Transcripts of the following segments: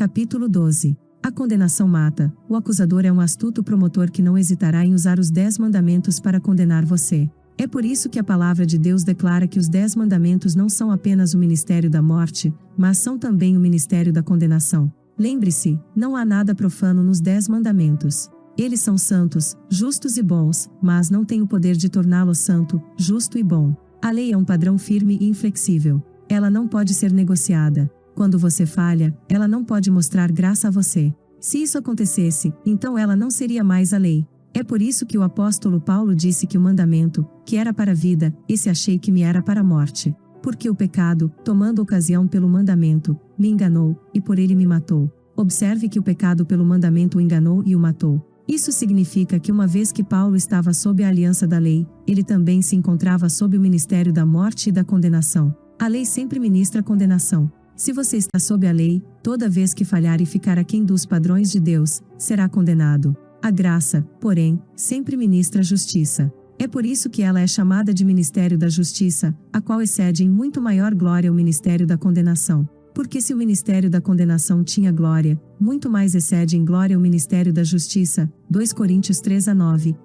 Capítulo 12. A condenação mata. O acusador é um astuto promotor que não hesitará em usar os 10 mandamentos para condenar você. É por isso que a palavra de Deus declara que os 10 mandamentos não são apenas o ministério da morte, mas são também o ministério da condenação. Lembre-se, não há nada profano nos 10 mandamentos. Eles são santos, justos e bons, mas não têm o poder de torná-lo santo, justo e bom. A lei é um padrão firme e inflexível. Ela não pode ser negociada. Quando você falha, ela não pode mostrar graça a você. Se isso acontecesse, então ela não seria mais a lei. É por isso que o apóstolo Paulo disse que o mandamento, que era para a vida, esse achei que me era para a morte. Porque o pecado, tomando ocasião pelo mandamento, me enganou, e por ele me matou. Observe que o pecado pelo mandamento o enganou e o matou. Isso significa que uma vez que Paulo estava sob a aliança da lei, ele também se encontrava sob o ministério da morte e da condenação. A lei sempre ministra condenação. Se você está sob a lei, toda vez que falhar e ficar aquém dos padrões de Deus, será condenado. A graça, porém, sempre ministra justiça. É por isso que ela é chamada de ministério da justiça, a qual excede em muito maior glória o ministério da condenação. Porque se o ministério da condenação tinha glória, muito mais excede em glória o ministério da justiça. 2 Coríntios 3:9.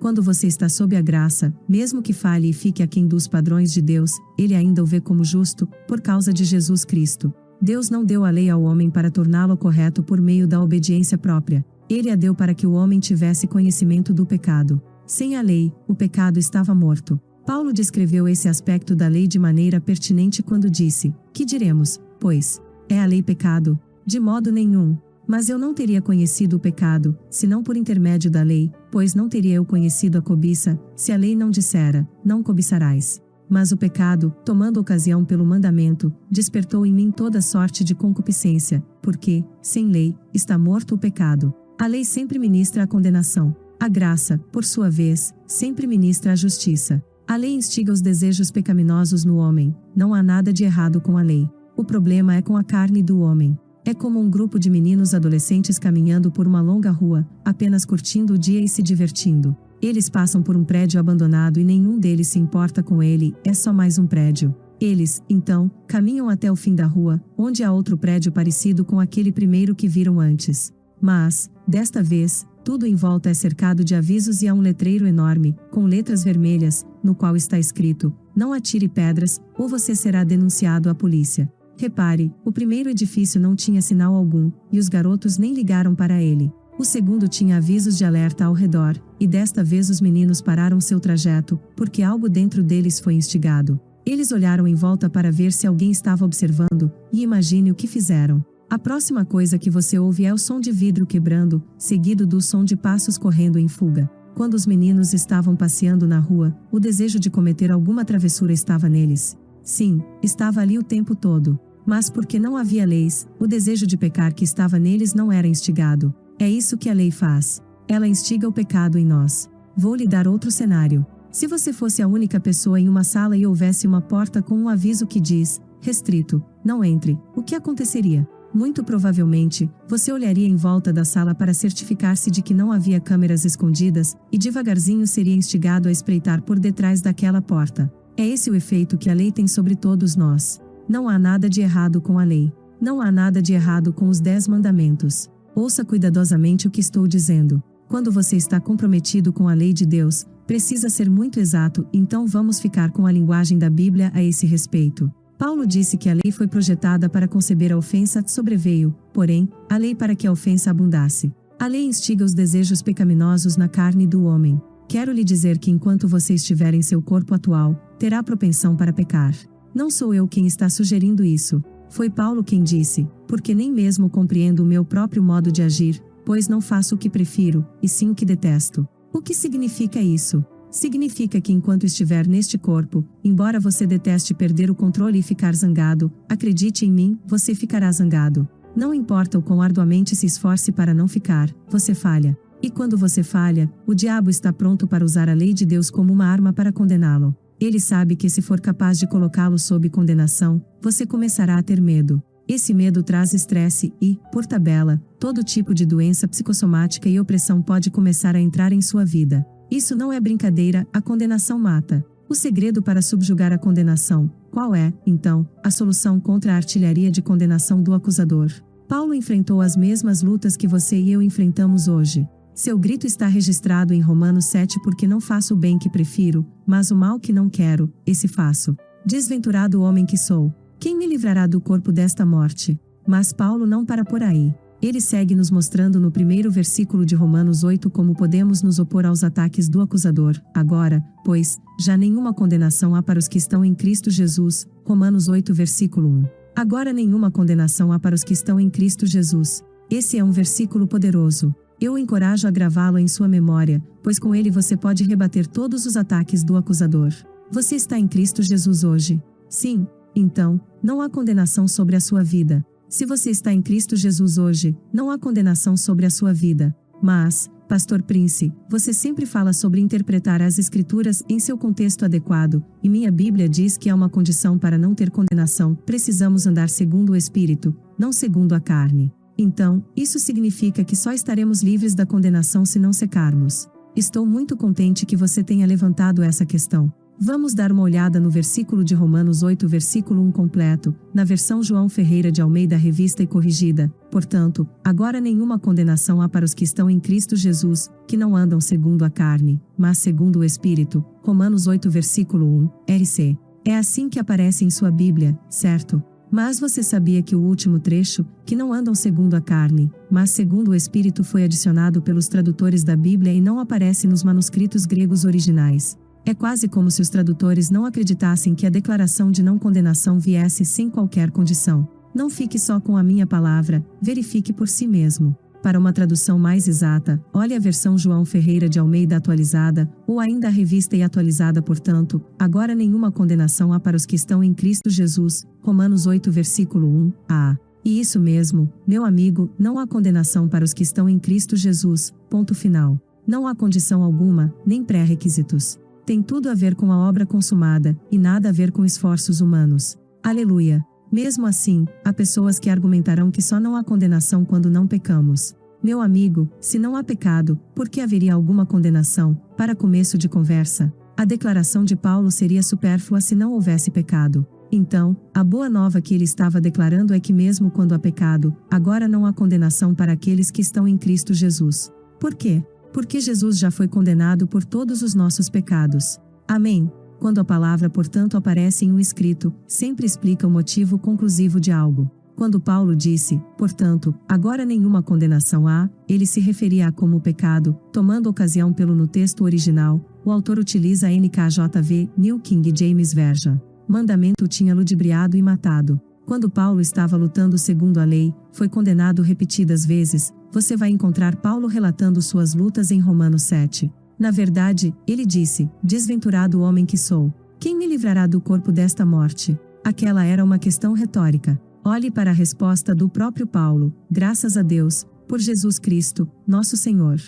Quando você está sob a graça, mesmo que falhe e fique aquém dos padrões de Deus, ele ainda o vê como justo, por causa de Jesus Cristo. Deus não deu a lei ao homem para torná-lo correto por meio da obediência própria. Ele a deu para que o homem tivesse conhecimento do pecado. Sem a lei, o pecado estava morto. Paulo descreveu esse aspecto da lei de maneira pertinente quando disse: que diremos, pois, é a lei pecado? De modo nenhum. Mas eu não teria conhecido o pecado, senão por intermédio da lei, pois não teria eu conhecido a cobiça, se a lei não dissera, não cobiçarás. Mas o pecado, tomando ocasião pelo mandamento, despertou em mim toda sorte de concupiscência, porque, sem lei, está morto o pecado. A lei sempre ministra a condenação. A graça, por sua vez, sempre ministra a justiça. A lei instiga os desejos pecaminosos no homem, não há nada de errado com a lei. O problema é com a carne do homem. É como um grupo de meninos adolescentes caminhando por uma longa rua, apenas curtindo o dia e se divertindo. Eles passam por um prédio abandonado e nenhum deles se importa com ele, é só mais um prédio. Eles, então, caminham até o fim da rua, onde há outro prédio parecido com aquele primeiro que viram antes. Mas, desta vez, tudo em volta é cercado de avisos e há um letreiro enorme, com letras vermelhas, no qual está escrito: não atire pedras, ou você será denunciado à polícia. Repare, o primeiro edifício não tinha sinal algum, e os garotos nem ligaram para ele. O segundo tinha avisos de alerta ao redor, e desta vez os meninos pararam seu trajeto, porque algo dentro deles foi instigado. Eles olharam em volta para ver se alguém estava observando, e imagine o que fizeram. A próxima coisa que você ouve é o som de vidro quebrando, seguido do som de passos correndo em fuga. Quando os meninos estavam passeando na rua, o desejo de cometer alguma travessura estava neles. Sim, estava ali o tempo todo. Mas porque não havia leis, o desejo de pecar que estava neles não era instigado. É isso que a lei faz. Ela instiga o pecado em nós. Vou lhe dar outro cenário. Se você fosse a única pessoa em uma sala e houvesse uma porta com um aviso que diz: restrito, não entre, o que aconteceria? Muito provavelmente, você olharia em volta da sala para certificar-se de que não havia câmeras escondidas, e devagarzinho seria instigado a espreitar por detrás daquela porta. É esse o efeito que a lei tem sobre todos nós. Não há nada de errado com a lei. Não há nada de errado com os 10 mandamentos. Ouça cuidadosamente o que estou dizendo. Quando você está comprometido com a lei de Deus, precisa ser muito exato, então vamos ficar com a linguagem da Bíblia a esse respeito. Paulo disse que a lei foi projetada para conceber a ofensa, sobreveio, porém, a lei para que a ofensa abundasse. A lei instiga os desejos pecaminosos na carne do homem. Quero lhe dizer que enquanto você estiver em seu corpo atual, terá propensão para pecar. Não sou eu quem está sugerindo isso. Foi Paulo quem disse: porque nem mesmo compreendo o meu próprio modo de agir, pois não faço o que prefiro, e sim o que detesto. O que significa isso? Significa que enquanto estiver neste corpo, embora você deteste perder o controle e ficar zangado, acredite em mim, você ficará zangado. Não importa o quão arduamente se esforce para não ficar, você falha. E quando você falha, o diabo está pronto para usar a lei de Deus como uma arma para condená-lo. Ele sabe que se for capaz de colocá-lo sob condenação, você começará a ter medo. Esse medo traz estresse e, por tabela, todo tipo de doença psicossomática e opressão pode começar a entrar em sua vida. Isso não é brincadeira, a condenação mata. O segredo para subjugar a condenação, qual é, então, a solução contra a artilharia de condenação do acusador? Paulo enfrentou as mesmas lutas que você e eu enfrentamos hoje. Seu grito está registrado em Romanos 7: porque não faço o bem que prefiro, mas o mal que não quero, esse faço. Desventurado homem que sou, quem me livrará do corpo desta morte? Mas Paulo não para por aí. Ele segue nos mostrando no primeiro versículo de Romanos 8 como podemos nos opor aos ataques do acusador. Agora, pois, já nenhuma condenação há para os que estão em Cristo Jesus. Romanos 8 versículo 1. Agora nenhuma condenação há para os que estão em Cristo Jesus. Esse é um versículo poderoso. Eu o encorajo a gravá-lo em sua memória, pois com ele você pode rebater todos os ataques do acusador. Você está em Cristo Jesus hoje? Sim. Então, não há condenação sobre a sua vida. Se você está em Cristo Jesus hoje, não há condenação sobre a sua vida. Mas, Pastor Prince, você sempre fala sobre interpretar as Escrituras em seu contexto adequado, e minha Bíblia diz que há uma condição para não ter condenação: precisamos andar segundo o Espírito, não segundo a carne. Então, isso significa que só estaremos livres da condenação se não secarmos. Estou muito contente que você tenha levantado essa questão. Vamos dar uma olhada no versículo de Romanos 8, versículo 1 completo, na versão João Ferreira de Almeida Revista e Corrigida. Portanto, agora nenhuma condenação há para os que estão em Cristo Jesus, que não andam segundo a carne, mas segundo o Espírito. Romanos 8, versículo 1, RC. É assim que aparece em sua Bíblia, certo? Mas você sabia que o último trecho, que não andam segundo a carne, mas segundo o Espírito, foi adicionado pelos tradutores da Bíblia e não aparece nos manuscritos gregos originais? É quase como se os tradutores não acreditassem que a declaração de não condenação viesse sem qualquer condição. Não fique só com a minha palavra, verifique por si mesmo. Para uma tradução mais exata, olhe a versão João Ferreira de Almeida atualizada, ou ainda a revista e atualizada. Portanto, agora nenhuma condenação há para os que estão em Cristo Jesus. Romanos 8 versículo 1, a. E isso mesmo, meu amigo, não há condenação para os que estão em Cristo Jesus, ponto final. Não há condição alguma, nem pré-requisitos. Tem tudo a ver com a obra consumada, e nada a ver com esforços humanos. Aleluia! Mesmo assim, há pessoas que argumentarão que só não há condenação quando não pecamos. Meu amigo, se não há pecado, por que haveria alguma condenação? Para começo de conversa, a declaração de Paulo seria supérflua se não houvesse pecado. Então, a boa nova que ele estava declarando é que mesmo quando há pecado, agora não há condenação para aqueles que estão em Cristo Jesus. Por quê? Porque Jesus já foi condenado por todos os nossos pecados. Amém. Quando a palavra, portanto, aparece em um escrito, sempre explica o motivo conclusivo de algo. Quando Paulo disse, portanto, agora nenhuma condenação há, ele se referia a como o pecado, tomando ocasião pelo no texto original, o autor utiliza a NKJV, New King James Version. Mandamento o tinha ludibriado e matado. Quando Paulo estava lutando segundo a lei, foi condenado repetidas vezes. Você vai encontrar Paulo relatando suas lutas em Romanos 7. Na verdade, ele disse: desventurado homem que sou, quem me livrará do corpo desta morte? Aquela era uma questão retórica. Olhe para a resposta do próprio Paulo: graças a Deus, por Jesus Cristo, nosso Senhor.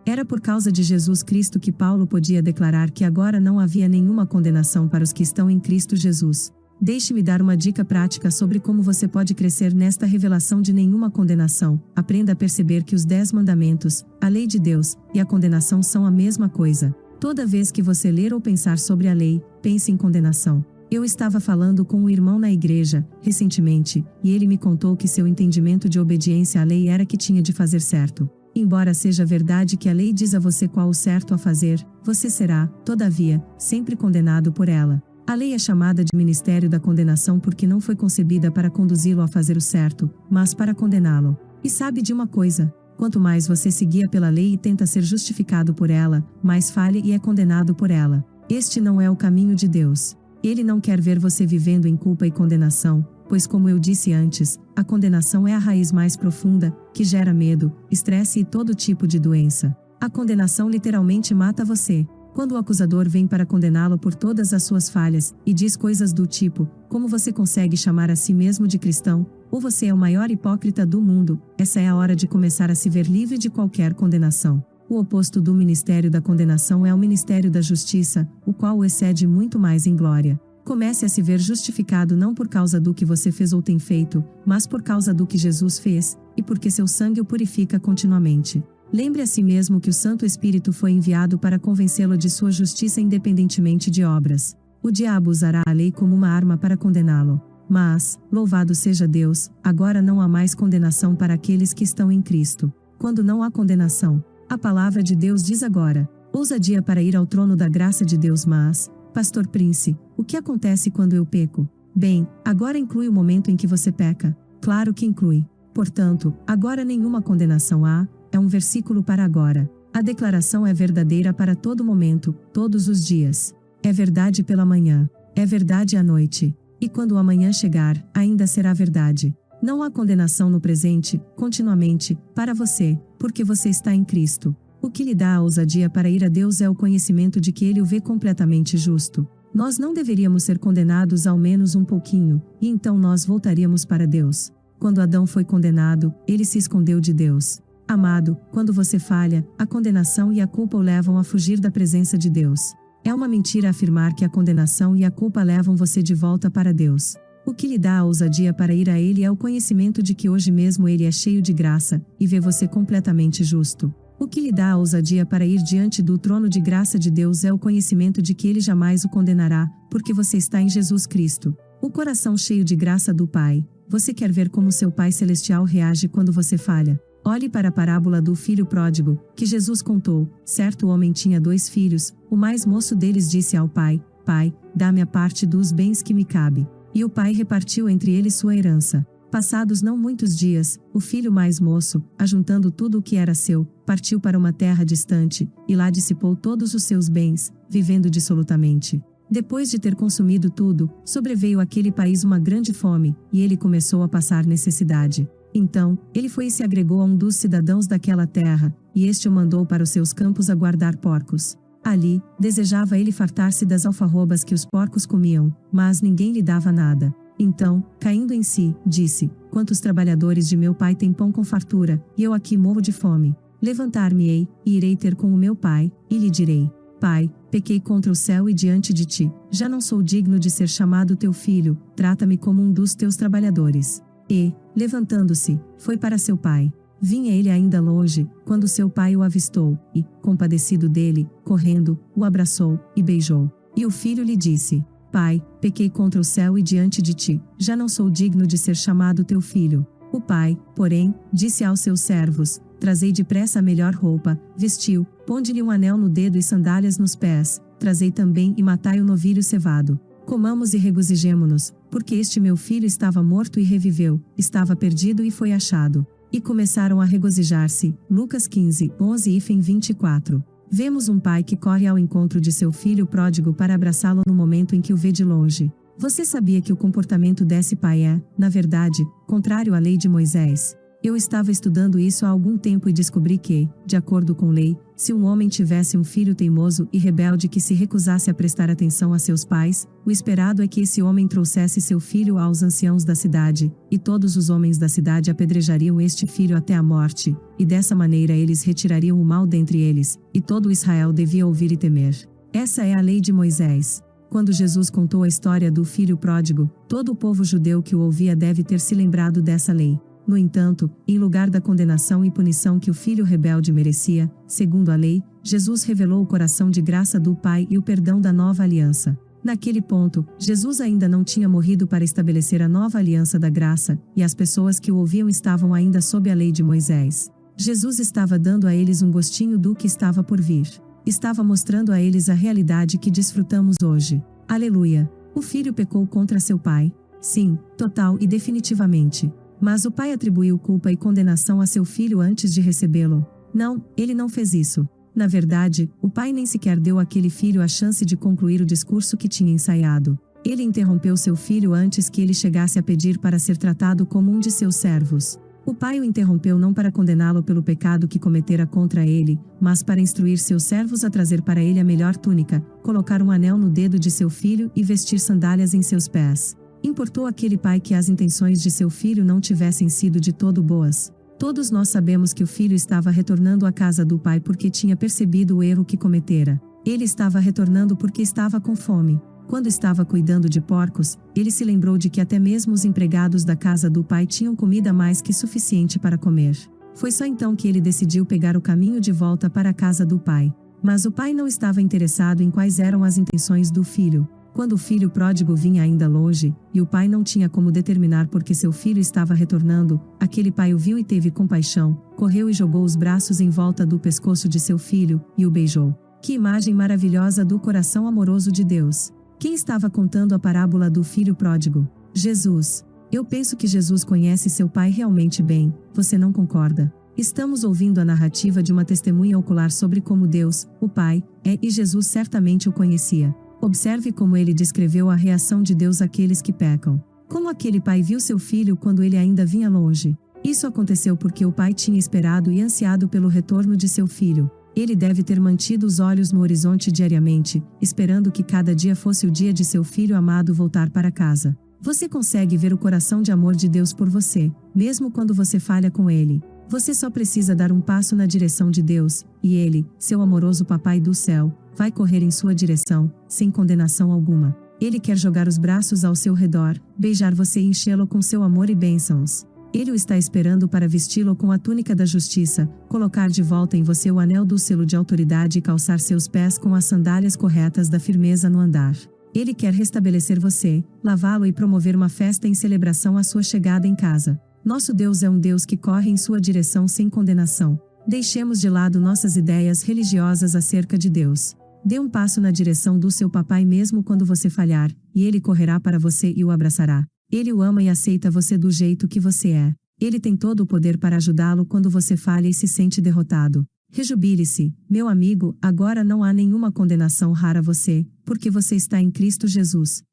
Era por causa de Jesus Cristo que Paulo podia declarar que agora não havia nenhuma condenação para os que estão em Cristo Jesus. Deixe-me dar uma dica prática sobre como você pode crescer nesta revelação de nenhuma condenação. Aprenda a perceber que os 10 mandamentos, a lei de Deus, e a condenação são a mesma coisa. Toda vez que você ler ou pensar sobre a lei, pense em condenação. Eu estava falando com um irmão na igreja, recentemente, e ele me contou que seu entendimento de obediência à lei era que tinha de fazer certo. Embora seja verdade que a lei diz a você qual o certo a fazer, você será, todavia, sempre condenado por ela. A lei é chamada de ministério da condenação porque não foi concebida para conduzi-lo a fazer o certo, mas para condená-lo. E sabe de uma coisa? Quanto mais você se guia pela lei e tenta ser justificado por ela, mais falha e é condenado por ela. Este não é o caminho de Deus. Ele não quer ver você vivendo em culpa e condenação, pois como eu disse antes, a condenação é a raiz mais profunda, que gera medo, estresse e todo tipo de doença. A condenação literalmente mata você. Quando o acusador vem para condená-lo por todas as suas falhas, e diz coisas do tipo, como você consegue chamar a si mesmo de cristão, ou você é o maior hipócrita do mundo, essa é a hora de começar a se ver livre de qualquer condenação. O oposto do ministério da condenação é o ministério da justiça, o qual o excede muito mais em glória. Comece a se ver justificado não por causa do que você fez ou tem feito, mas por causa do que Jesus fez, e porque seu sangue o purifica continuamente. Lembre a si mesmo que o Santo Espírito foi enviado para convencê-lo de sua justiça independentemente de obras. O diabo usará a lei como uma arma para condená-lo. Mas, louvado seja Deus, agora não há mais condenação para aqueles que estão em Cristo. Quando não há condenação, a palavra de Deus diz agora: ousadia para ir ao trono da graça de Deus. Mas, Pastor Prince, o que acontece quando eu peco? Bem, agora inclui o momento em que você peca. Claro que inclui. Portanto, agora nenhuma condenação há, é um versículo para agora. A declaração é verdadeira para todo momento, todos os dias. É verdade pela manhã. É verdade à noite. E quando o amanhã chegar, ainda será verdade. Não há condenação no presente, continuamente, para você, porque você está em Cristo. O que lhe dá a ousadia para ir a Deus é o conhecimento de que Ele o vê completamente justo. Nós não deveríamos ser condenados ao menos um pouquinho, e então nós voltaríamos para Deus. Quando Adão foi condenado, ele se escondeu de Deus. Amado, quando você falha, a condenação e a culpa o levam a fugir da presença de Deus. É uma mentira afirmar que a condenação e a culpa levam você de volta para Deus. O que lhe dá a ousadia para ir a Ele é o conhecimento de que hoje mesmo Ele é cheio de graça, e vê você completamente justo. O que lhe dá a ousadia para ir diante do trono de graça de Deus é o conhecimento de que Ele jamais o condenará, porque você está em Jesus Cristo. O coração cheio de graça do Pai. Você quer ver como seu Pai Celestial reage quando você falha? Olhe para a parábola do filho pródigo, que Jesus contou. Certo homem tinha 2 filhos, o mais moço deles disse ao pai: Pai, dá-me a parte dos bens que me cabe. E o pai repartiu entre eles sua herança. Passados não muitos dias, o filho mais moço, ajuntando tudo o que era seu, partiu para uma terra distante, e lá dissipou todos os seus bens, vivendo dissolutamente. Depois de ter consumido tudo, sobreveio àquele país uma grande fome, e ele começou a passar necessidade. Então, ele foi e se agregou a um dos cidadãos daquela terra, e este o mandou para os seus campos a guardar porcos. Ali, desejava ele fartar-se das alfarrobas que os porcos comiam, mas ninguém lhe dava nada. Então, caindo em si, disse: Quantos trabalhadores de meu pai têm pão com fartura, e eu aqui morro de fome? Levantar-me-ei, e irei ter com o meu pai, e lhe direi: Pai, pequei contra o céu e diante de ti, já não sou digno de ser chamado teu filho, trata-me como um dos teus trabalhadores. E, levantando-se, foi para seu pai. Vinha ele ainda longe, quando seu pai o avistou, e, compadecido dele, correndo, o abraçou, e beijou. E o filho lhe disse: Pai, pequei contra o céu e diante de ti, já não sou digno de ser chamado teu filho. O pai, porém, disse aos seus servos: Trazei depressa a melhor roupa, vestiu, ponde-lhe um anel no dedo e sandálias nos pés, trazei também e matai o novilho cevado. Comamos e regozijemo-nos, porque este meu filho estava morto e reviveu, estava perdido e foi achado. E começaram a regozijar-se. Lucas 15, 11 e 24. Vemos um pai que corre ao encontro de seu filho pródigo para abraçá-lo no momento em que o vê de longe. Você sabia que o comportamento desse pai é, na verdade, contrário à lei de Moisés? Eu estava estudando isso há algum tempo e descobri que, de acordo com lei, se um homem tivesse um filho teimoso e rebelde que se recusasse a prestar atenção a seus pais, o esperado é que esse homem trouxesse seu filho aos anciãos da cidade, e todos os homens da cidade apedrejariam este filho até a morte, e dessa maneira eles retirariam o mal dentre eles, e todo Israel devia ouvir e temer. Essa é a lei de Moisés. Quando Jesus contou a história do filho pródigo, todo o povo judeu que o ouvia deve ter se lembrado dessa lei. No entanto, em lugar da condenação e punição que o filho rebelde merecia, segundo a lei, Jesus revelou o coração de graça do Pai e o perdão da nova aliança. Naquele ponto, Jesus ainda não tinha morrido para estabelecer a nova aliança da graça, e as pessoas que o ouviam estavam ainda sob a lei de Moisés. Jesus estava dando a eles um gostinho do que estava por vir. Estava mostrando a eles a realidade que desfrutamos hoje. Aleluia! O filho pecou contra seu pai. Sim, total e definitivamente. Mas o pai atribuiu culpa e condenação a seu filho antes de recebê-lo. Não, ele não fez isso. Na verdade, o pai nem sequer deu àquele filho a chance de concluir o discurso que tinha ensaiado. Ele interrompeu seu filho antes que ele chegasse a pedir para ser tratado como um de seus servos. O pai o interrompeu não para condená-lo pelo pecado que cometera contra ele, mas para instruir seus servos a trazer para ele a melhor túnica, colocar um anel no dedo de seu filho e vestir sandálias em seus pés. Importou aquele pai que as intenções de seu filho não tivessem sido de todo boas. Todos nós sabemos que o filho estava retornando à casa do pai porque tinha percebido o erro que cometera. Ele estava retornando porque estava com fome. Quando estava cuidando de porcos, ele se lembrou de que até mesmo os empregados da casa do pai tinham comida mais que suficiente para comer. Foi só então que ele decidiu pegar o caminho de volta para a casa do pai. Mas o pai não estava interessado em quais eram as intenções do filho. Quando o filho pródigo vinha ainda longe, e o pai não tinha como determinar por que seu filho estava retornando, aquele pai o viu e teve compaixão, correu e jogou os braços em volta do pescoço de seu filho, e o beijou. Que imagem maravilhosa do coração amoroso de Deus! Quem estava contando a parábola do filho pródigo? Jesus. Eu penso que Jesus conhece seu pai realmente bem, você não concorda? Estamos ouvindo a narrativa de uma testemunha ocular sobre como Deus, o Pai, é e Jesus certamente o conhecia. Observe como ele descreveu a reação de Deus àqueles que pecam. Como aquele pai viu seu filho quando ele ainda vinha longe. Isso aconteceu porque o pai tinha esperado e ansiado pelo retorno de seu filho. Ele deve ter mantido os olhos no horizonte diariamente, esperando que cada dia fosse o dia de seu filho amado voltar para casa. Você consegue ver o coração de amor de Deus por você, mesmo quando você falha com ele. Você só precisa dar um passo na direção de Deus, e Ele, seu amoroso Papai do céu, vai correr em sua direção, sem condenação alguma. Ele quer jogar os braços ao seu redor, beijar você e enchê-lo com seu amor e bênçãos. Ele o está esperando para vesti-lo com a túnica da justiça, colocar de volta em você o anel do selo de autoridade e calçar seus pés com as sandálias corretas da firmeza no andar. Ele quer restabelecer você, lavá-lo e promover uma festa em celebração à sua chegada em casa. Nosso Deus é um Deus que corre em sua direção sem condenação. Deixemos de lado nossas ideias religiosas acerca de Deus. Dê um passo na direção do seu papai mesmo quando você falhar, e ele correrá para você e o abraçará. Ele o ama e aceita você do jeito que você é. Ele tem todo o poder para ajudá-lo quando você falha e se sente derrotado. Rejubile-se, meu amigo, agora não há nenhuma condenação rara a você, porque você está em Cristo Jesus.